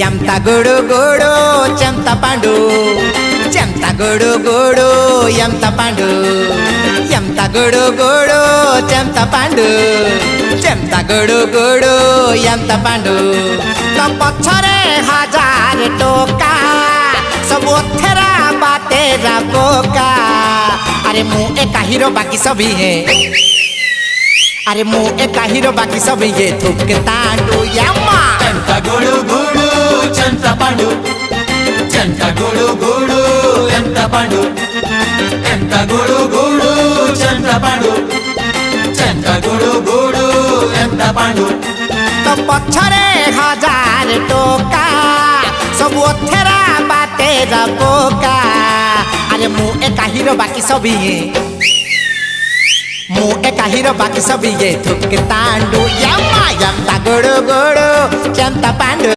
ಎಂತ ಗುಡು ಗುಡು ಚೆಂತ ಪಾಂಡು ಚೆಂತ ಗುಡು ಗುಡು ಎಂತ ಪಾಂಡು ಎಂತ ಗುಡು ಗುಡು ಚೆಂತ ಪಾಂಡು ಚೆಂತ ಗುಡು ಗುಡು ಎಂತ ಪಾಂಡು तो पछरे हजार टोका सब ओथेरा बातेरा बोका अरे मुँह एक हीरो बाकी सभी है अरे मुँह एक हीरो बाकी सभी ये थुक तांडू यम्मा चंता गुडु गुडु चंता पांडु चंता गुडु गुडु चंता पांडु चंता गुडु गुडु चंता पांडु चंता गुडु गुडु चंता पांडु तो पछरे हजार टोका सब ओथेरा बातेरा बोका अरे मुँह एक हीरो बाकी सभी है मुँह एक हीरो बाकी सभी ये थुक तांडू यम्मा यंता गुडु गुडु चंता पांडु।